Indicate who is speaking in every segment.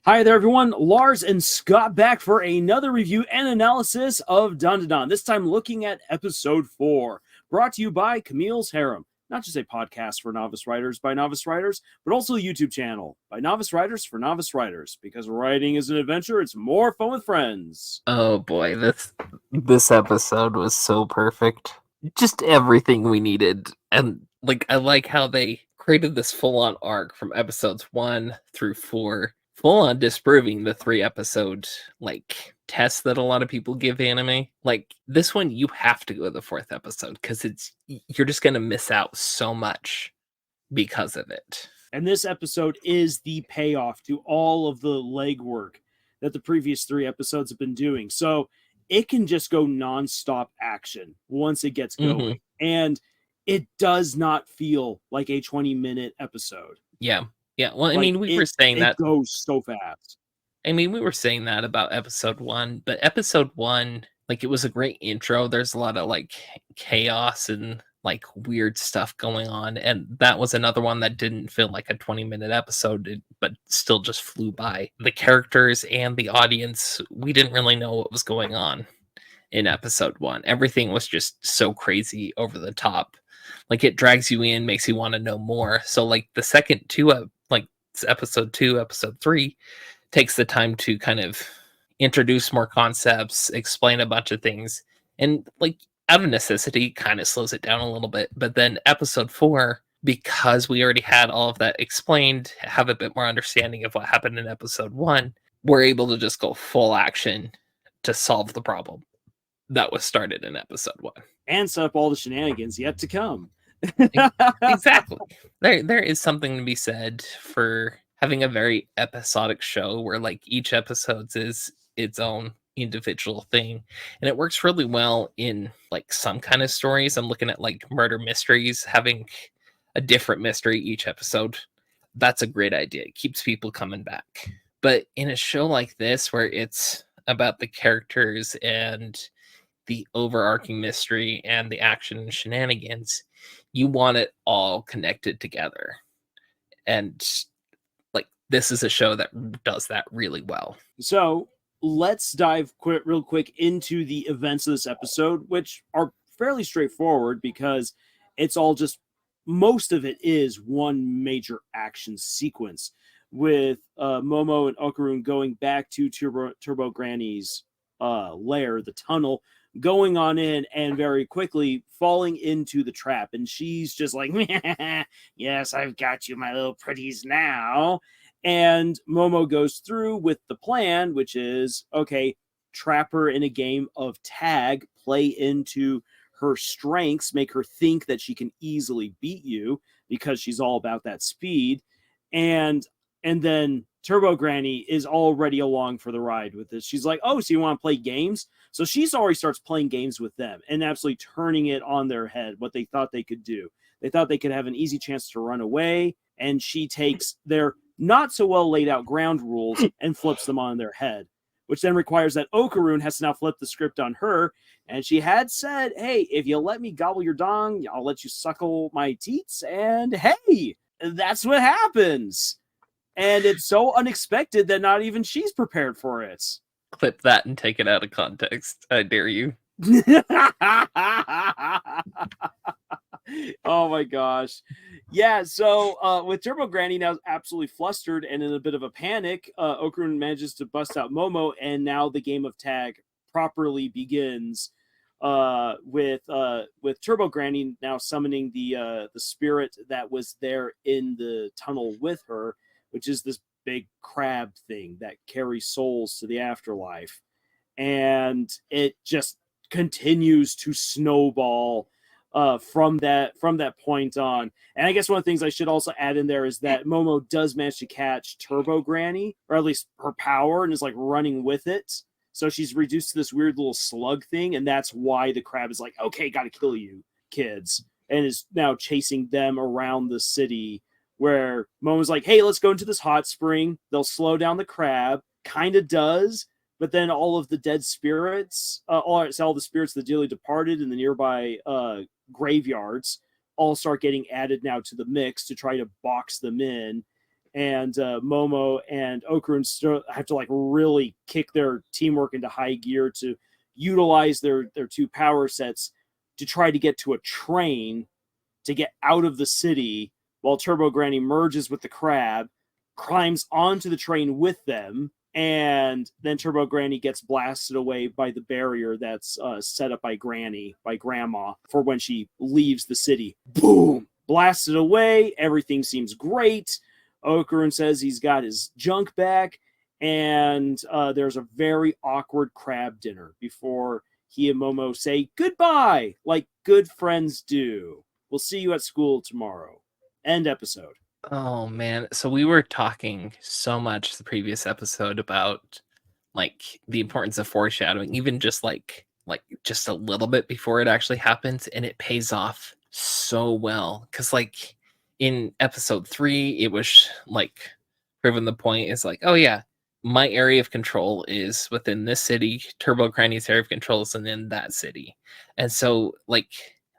Speaker 1: Hi there, everyone. Lars and Scott back for another review and analysis of Dandadan. This time looking at episode 4, brought to you by Camille's Harem. Not just a podcast for novice writers by novice writers, but also a YouTube channel by novice writers for novice writers. Because writing is an adventure, it's more fun with friends.
Speaker 2: Oh boy, this episode was so perfect. Just everything we needed. And I like how they created this full-on arc from episodes 1 through 4, full-on disproving the 3-episode test that a lot of people give anime. This one, you have to go to the 4th episode because you're just gonna miss out so much because of it.
Speaker 1: And this episode is the payoff to all of the legwork that the previous 3 episodes have been doing. So it can just go nonstop action once it gets going.
Speaker 2: Mm-hmm.
Speaker 1: And it does not feel like a 20-minute episode.
Speaker 2: Yeah. Well, I mean, we were saying that
Speaker 1: it goes so fast.
Speaker 2: I mean, we were saying that about episode 1, but episode 1, it was a great intro. There's a lot of chaos and weird stuff going on, and that was another one that didn't feel like a 20-minute episode, but still just flew by. The characters and the audience, we didn't really know what was going on in episode 1. Everything was just so crazy over the top. It drags you in, makes you want to know more. So the second two, episode 2, episode 3 takes the time to kind of introduce more concepts, explain a bunch of things, and out of necessity kind of slows it down a little bit. But then episode 4, because we already had all of that explained, have a bit more understanding of what happened in episode 1, we're able to just go full action to solve the problem that was started in episode 1
Speaker 1: and set up all the shenanigans yet to come.
Speaker 2: Exactly. There is something to be said for having a very episodic show where each episode is its own individual thing, and it works really well in some kind of stories. I'm looking at murder mysteries, having a different mystery each episode. That's a great idea. It keeps people coming back. But in a show like this, where it's about the characters and the overarching mystery and the action and shenanigans, you want it all connected together. And this is a show that does that really well.
Speaker 1: So let's dive real quick into the events of this episode, which are fairly straightforward because it's all just, most of it is one major action sequence with Momo and Okarun going back to Turbo Granny's lair, the tunnel, going on in and very quickly falling into the trap. And she's just like, yes, I've got you, my little pretties now. And Momo goes through with the plan, which is, okay, trap her in a game of tag, play into her strengths, make her think that she can easily beat you because she's all about that speed. And then Turbo Granny is already along for the ride with this. She's like, oh, so you want to play games? So she's already starts playing games with them and absolutely turning it on their head, what they thought they could do. They thought they could have an easy chance to run away, and she takes their not so well laid out ground rules and flips them on their head, which then requires that Okarun has to now flip the script on her. And she had said, hey, if you let me gobble your dong, I'll let you suckle my teats. And hey, that's what happens. And it's so unexpected that not even she's prepared for it.
Speaker 2: Clip that and take it out of context. I dare you.
Speaker 1: Oh my gosh. Yeah, so with Turbo Granny now absolutely flustered and in a bit of a panic, Okarun manages to bust out Momo, and now the game of tag properly begins with Turbo Granny now summoning the spirit that was there in the tunnel with her, which is this big crab thing that carries souls to the afterlife. And it just continues to snowball from that point on. And I guess one of the things I should also add in there is that Momo does manage to catch Turbo Granny, or at least her power, and is running with it. So she's reduced to this weird little slug thing, and that's why the crab is like, okay, gotta kill you, kids, and is now chasing them around the city, where Momo's like, hey, let's go into this hot spring. They'll slow down the crab. Kind of does. But then all of the dead spirits, all the spirits of the dearly departed in the nearby graveyards all start getting added now to the mix to try to box them in. and Momo and Okarun have to like really kick their teamwork into high gear to utilize their two power sets to try to get to a train to get out of the city, while Turbo Granny merges with the crab, climbs onto the train with them, and then Turbo Granny gets blasted away by the barrier that's set up by Grandma, for when she leaves the city. Boom! Blasted away, everything seems great. Okarun says he's got his junk back, and there's a very awkward crab dinner before he and Momo say goodbye, like good friends do. We'll see you at school tomorrow. End episode.
Speaker 2: Oh man, so we were talking so much the previous episode about like the importance of foreshadowing, even just like just a little bit before it actually happens, and it pays off so well. Because like in episode 3, it was like proven the point is like, oh yeah, my area of control is within this city, Turbo Granny's area of control is in that city. And so like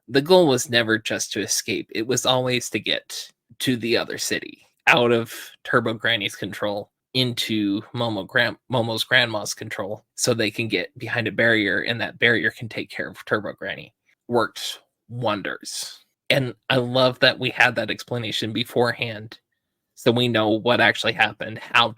Speaker 2: the goal was never just to escape, it was always to get to the other city, out of Turbo Granny's control into Momo's grandma's control, so they can get behind a barrier, and that barrier can take care of Turbo Granny. Worked wonders. And I love that we had that explanation beforehand, so we know what actually happened, how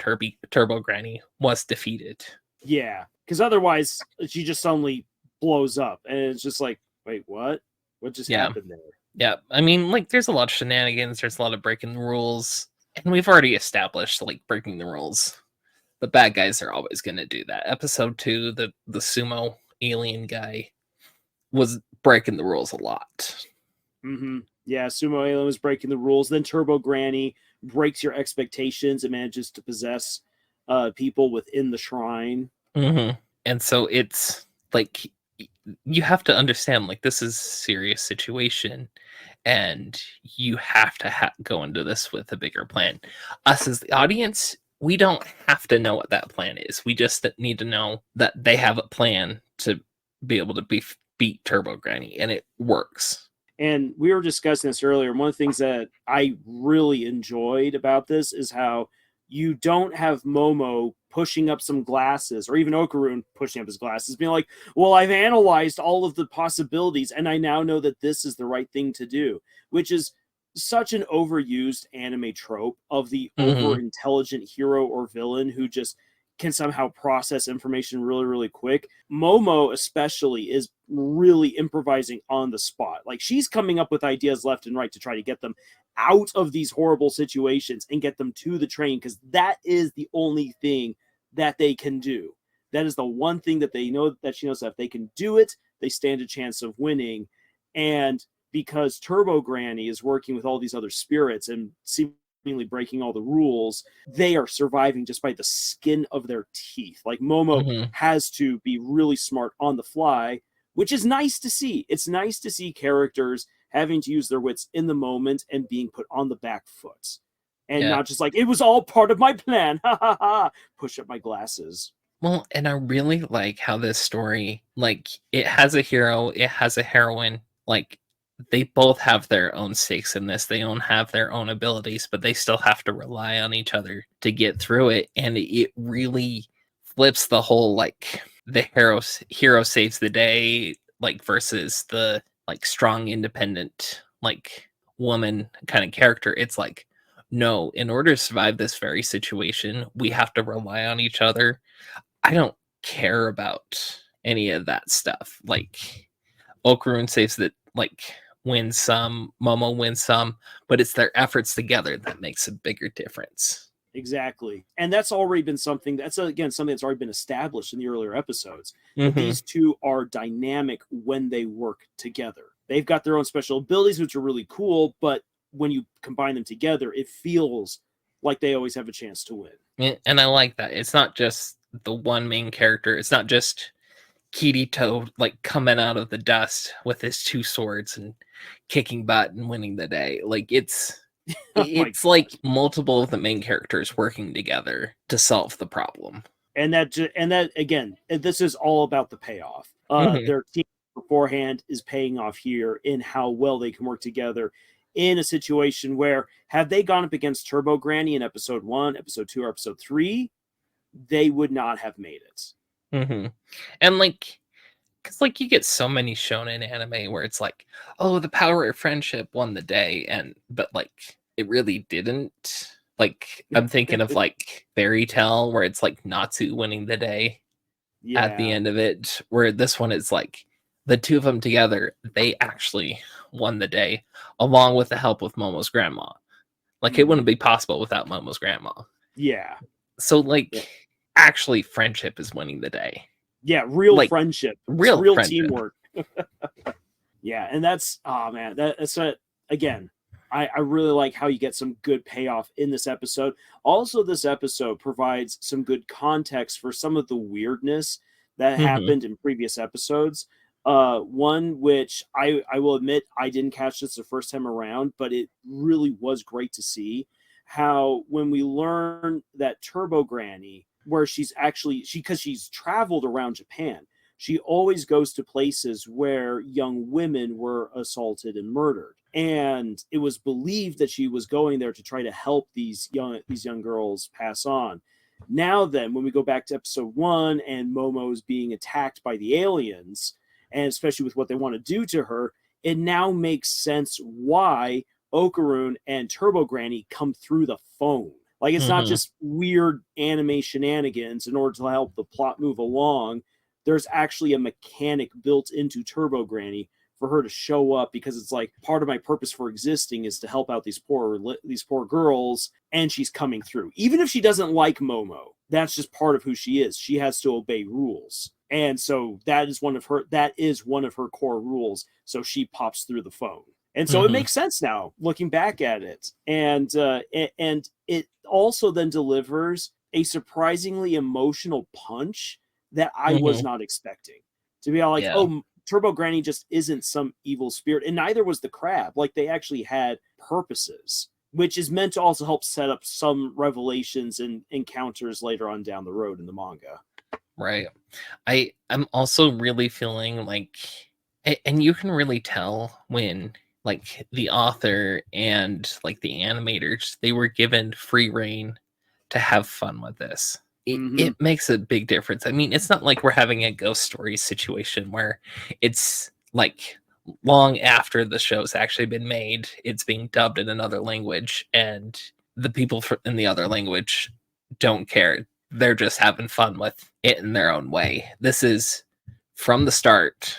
Speaker 2: Turbo Granny was defeated.
Speaker 1: Yeah, because otherwise she just suddenly blows up, and it's just like, wait, what? What just happened there?
Speaker 2: Yeah, I mean, like, there's a lot of shenanigans, there's a lot of breaking the rules, and we've already established, like, breaking the rules. The bad guys are always going to do that. Episode 2, the sumo alien guy was breaking the rules a lot.
Speaker 1: Mm-hmm. Yeah, Sumo Alien was breaking the rules. Then Turbo Granny breaks your expectations and manages to possess people within the shrine.
Speaker 2: Mm-hmm. And so it's, like, you have to understand, like, this is a serious situation, and you have to go into this with a bigger plan. Us as the audience, we don't have to know what that plan is. We just need to know that they have a plan to be able to beat Turbo Granny, and it works.
Speaker 1: And we were discussing this earlier. One of the things that I really enjoyed about this is how you don't have Momo pushing up some glasses, or even Okarun pushing up his glasses, being like, well, I've analyzed all of the possibilities, and I now know that this is the right thing to do, which is such an overused anime trope of the over-intelligent hero or villain who just can somehow process information really, really quick. Momo especially is really improvising on the spot. Like, she's coming up with ideas left and right to try to get them out of these horrible situations and get them to the train, because that is the only thing that they can do. That is the one thing that they know, that she knows that if they can do it, they stand a chance of winning. And because Turbo Granny is working with all these other spirits and seemingly breaking all the rules, they are surviving just by the skin of their teeth. Like, Momo has to be really smart on the fly, which is nice to see. It's nice to see characters having to use their wits in the moment and being put on the back foot. And not just like, it was all part of my plan. Ha ha ha. Push up my glasses.
Speaker 2: Well, and I really like how this story, like, it has a hero, it has a heroine. Like, they both have their own stakes in this. They don't have their own abilities, but they still have to rely on each other to get through it. And it really flips the whole, like, the hero saves the day, like, versus the, like, strong, independent, like, woman kind of character. It's like, no, in order to survive this very situation, we have to rely on each other. I don't care about any of that stuff. Like, Okarun saves that, like, wins some, Momo wins some, but it's their efforts together that makes a bigger difference.
Speaker 1: Exactly. And that's already been something that's, again, something that's already been established in the earlier episodes. That these two are dynamic when they work together. They've got their own special abilities, which are really cool, but when you combine them together, it feels like they always have a chance to win.
Speaker 2: And I like that. It's not just the one main character. It's not just Kirito, like, coming out of the dust with his two swords and kicking butt and winning the day. Like, it's like multiple of the main characters working together to solve the problem.
Speaker 1: And that again, this is all about the payoff. Their team beforehand is paying off here in how well they can work together in a situation where, had they gone up against Turbo Granny in episode 1, episode 2, or episode 3, they would not have made it.
Speaker 2: Mm-hmm. And like, because like you get so many shonen anime where it's like, oh, the power of friendship won the day, but like it really didn't. Like I'm thinking of like Fairy Tale, where it's like Natsu winning the day at the end of it, where this one is like the two of them together, they actually won the day, along with the help of Momo's grandma. Like it wouldn't be possible without Momo's grandma.
Speaker 1: Yeah.
Speaker 2: So like actually friendship is winning the day.
Speaker 1: Yeah, real
Speaker 2: like,
Speaker 1: friendship.
Speaker 2: Real friendship.
Speaker 1: Teamwork. Yeah, and that's, oh man, that's a, again, I really like how you get some good payoff in this episode. Also, this episode provides some good context for some of the weirdness that happened in previous episodes. One which I will admit I didn't catch this the first time around, but it really was great to see how when we learn that Turbo Granny, where she's actually, because she's traveled around Japan, she always goes to places where young women were assaulted and murdered. And it was believed that she was going there to try to help these young girls pass on. Now then, when we go back to episode 1 and Momo's being attacked by the aliens, and especially with what they want to do to her, it now makes sense why Okarun and Turbo Granny come through the phone. Like, it's not just weird anime shenanigans in order to help the plot move along. There's actually a mechanic built into Turbo Granny for her to show up, because it's like, part of my purpose for existing is to help out these poor girls, and she's coming through. Even if she doesn't like Momo, that's just part of who she is. She has to obey rules. And so that is one of her core rules. So she pops through the phone. And so it makes sense now, looking back at it. And it also then delivers a surprisingly emotional punch that I was not expecting. To be all like, oh, Turbo Granny just isn't some evil spirit. And neither was the crab. Like, they actually had purposes, which is meant to also help set up some revelations and encounters later on down the road in the manga.
Speaker 2: Right. I'm also really feeling like, and you can really tell when like the author and like the animators, they were given free reign to have fun with this. It makes a big difference. I mean, it's not like we're having a Ghost Story situation where it's like long after the show's actually been made, it's being dubbed in another language, and the people in the other language don't care. They're just having fun with it in their own way. This is from the start,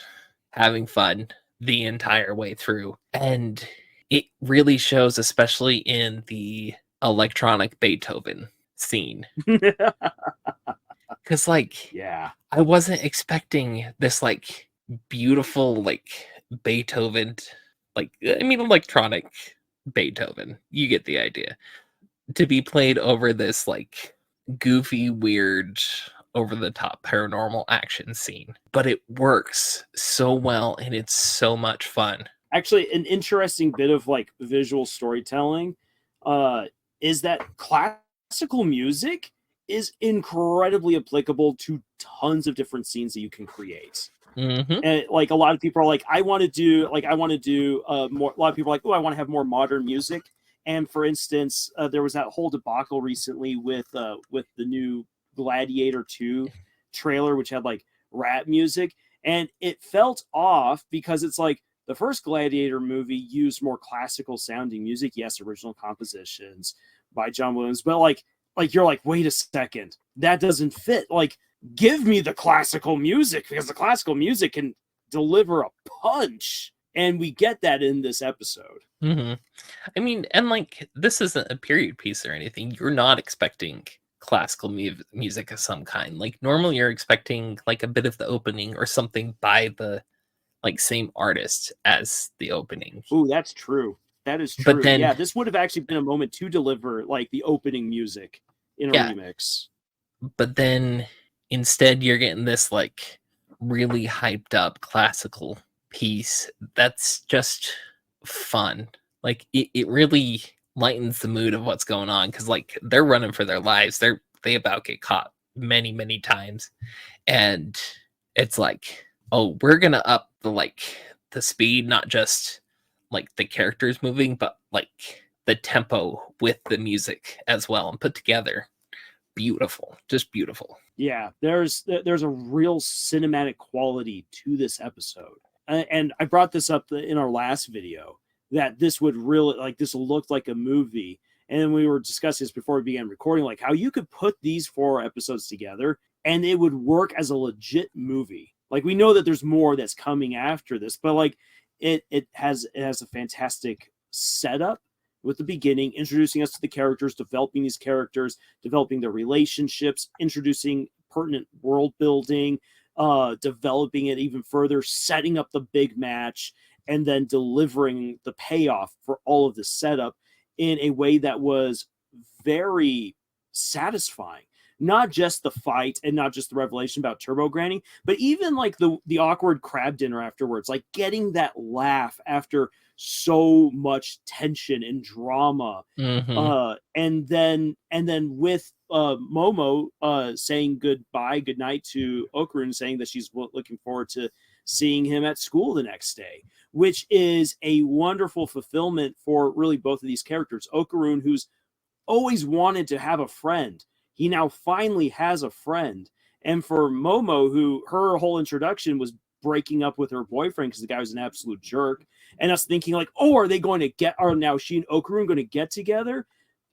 Speaker 2: having fun the entire way through. And it really shows, especially in the electronic Beethoven scene. Because like, I wasn't expecting this like beautiful like Beethoven, like, I mean, electronic Beethoven, you get the idea, to be played over this like goofy, weird, over the top paranormal action scene. But it works so well, and it's so much fun.
Speaker 1: Actually, an interesting bit of like visual storytelling is that classical music is incredibly applicable to tons of different scenes that you can create. And like, a lot of people are like, I want to do more. A lot of people are like, oh, I want to have more modern music. And for instance, there was that whole debacle recently with the new Gladiator 2 trailer, which had like rap music, and it felt off because it's like, the first Gladiator movie used more classical sounding music. Yes, original compositions by John Williams, but like you're like, wait a second, that doesn't fit. Like, give me the classical music, because the classical music can deliver a punch. And we get that in this episode.
Speaker 2: I mean, and like, this isn't a period piece or anything. You're not expecting classical music of some kind. Like, normally you're expecting like a bit of the opening or something by the like same artist as the opening.
Speaker 1: Ooh, that's true. That is true. But then, this would have actually been a moment to deliver like the opening music in a remix.
Speaker 2: But then instead you're getting this like really hyped up classical piece that's just fun. Like, it really lightens the mood of what's going on, because like, they're running for their lives. They about get caught many times, and it's like, oh, we're gonna up the speed, not just like the characters moving, but like the tempo with the music as well and put together. Beautiful, just beautiful.
Speaker 1: Yeah, there's a real cinematic quality to this episode. And I brought this up in our last video, that this would really, like, this looked like a movie. And we were discussing this before we began recording, like how you could put these 4 episodes together and it would work as a legit movie. Like, we know that there's more that's coming after this, but like it has a fantastic setup with the beginning, introducing us to the characters, developing these characters, developing their relationships, introducing pertinent world building, developing it even further, setting up the big match, and then delivering the payoff for all of the setup in a way that was very satisfying. Not just the fight and not just the revelation about Turbo Granny, but even like the awkward crab dinner afterwards, like getting that laugh after so much tension and drama. And then with Momo saying good night to Okarun, saying that she's looking forward to seeing him at school the next day, which is a wonderful fulfillment for really both of these characters. Okarun, who's always wanted to have a friend, he now finally has a friend. And for Momo, who her whole introduction was breaking up with her boyfriend because the guy was an absolute jerk, and us thinking like, oh, are now she and Okarun going to get together?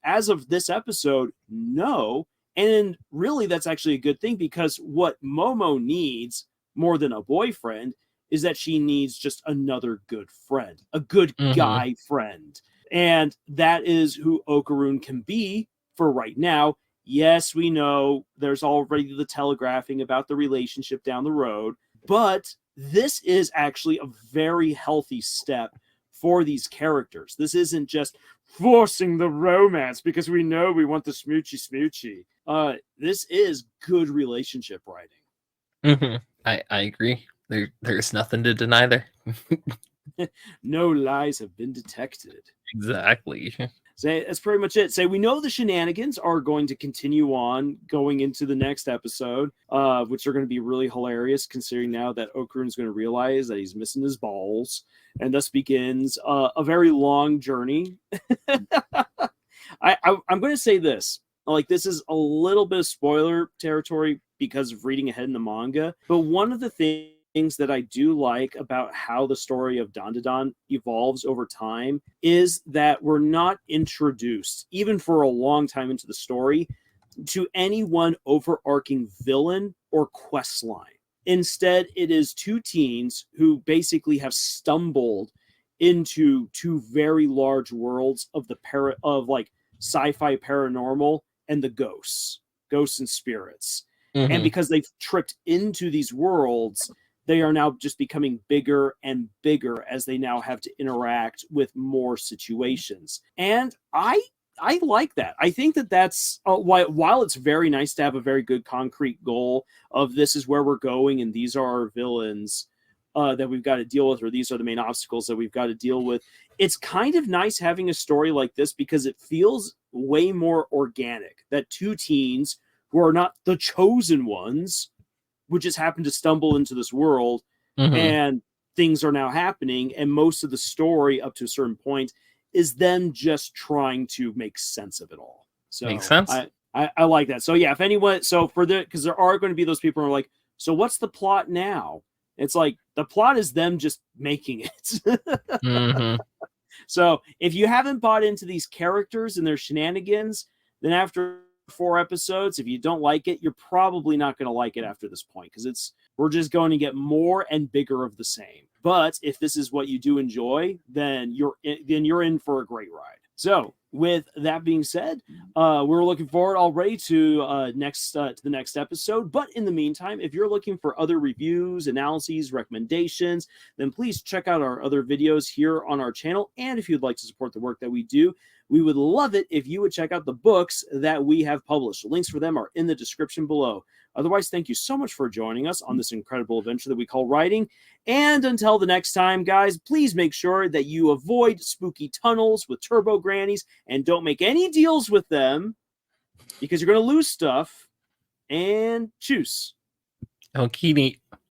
Speaker 1: As of this episode, no. And really, that's actually a good thing, because what Momo needs more than a boyfriend is that she needs just another good friend, a good guy friend. And that is who Okarun can be for right now. Yes, we know there's already the telegraphing about the relationship down the road, but this is actually a very healthy step for these characters. This isn't just forcing the romance because we know we want the smoochy. This is good relationship writing.
Speaker 2: I agree. There's nothing to deny there.
Speaker 1: No lies have been detected.
Speaker 2: Exactly.
Speaker 1: Say that's pretty much it. Say we know the shenanigans are going to continue on going into the next episode, which are going to be really hilarious, considering now that Okarun is going to realize that he's missing his balls, and thus begins a very long journey. I'm going to say this. Like, this is a little bit of spoiler territory because of reading ahead in the manga, but one of the things that I do like about how the story of Dandadan evolves over time is that we're not introduced, even for a long time into the story, to any one overarching villain or quest line. Instead, it is 2 teens who basically have stumbled into 2 very large worlds of like sci-fi paranormal and the ghosts and spirits. And because they've tripped into these worlds, they are now just becoming bigger and bigger as they now have to interact with more situations. And I like that. I think that's while it's very nice to have a very good concrete goal of this is where we're going and these are our villains that we've got to deal with, or these are the main obstacles that we've got to deal with. It's kind of nice having a story like this because it feels way more organic, that 2 teens who are not the chosen ones would just happen to stumble into this world and things are now happening. And most of the story up to a certain point is them just trying to make sense of it all. So
Speaker 2: makes sense.
Speaker 1: I like that. So yeah, if anyone, because there are going to be those people who are like, so what's the plot now? It's like, the plot is them just making it. So if you haven't bought into these characters and their shenanigans, then after 4 episodes, if you don't like it, you're probably not going to like it after this point, because we're just going to get more and bigger of the same. But if this is what you do enjoy, then you're in for a great ride. So with that being said, we're looking forward already to the next episode. But in the meantime, if you're looking for other reviews, analyses, recommendations, then please check out our other videos here on our channel. And if you'd like to support the work that we do, we would love it if you would check out the books that we have published. The links for them are in the description below. Otherwise, thank you so much for joining us on this incredible adventure that we call writing. And until the next time, guys, please make sure that you avoid spooky tunnels with turbo grannies and don't make any deals with them, because you're going to lose stuff. And choose.
Speaker 2: Okini.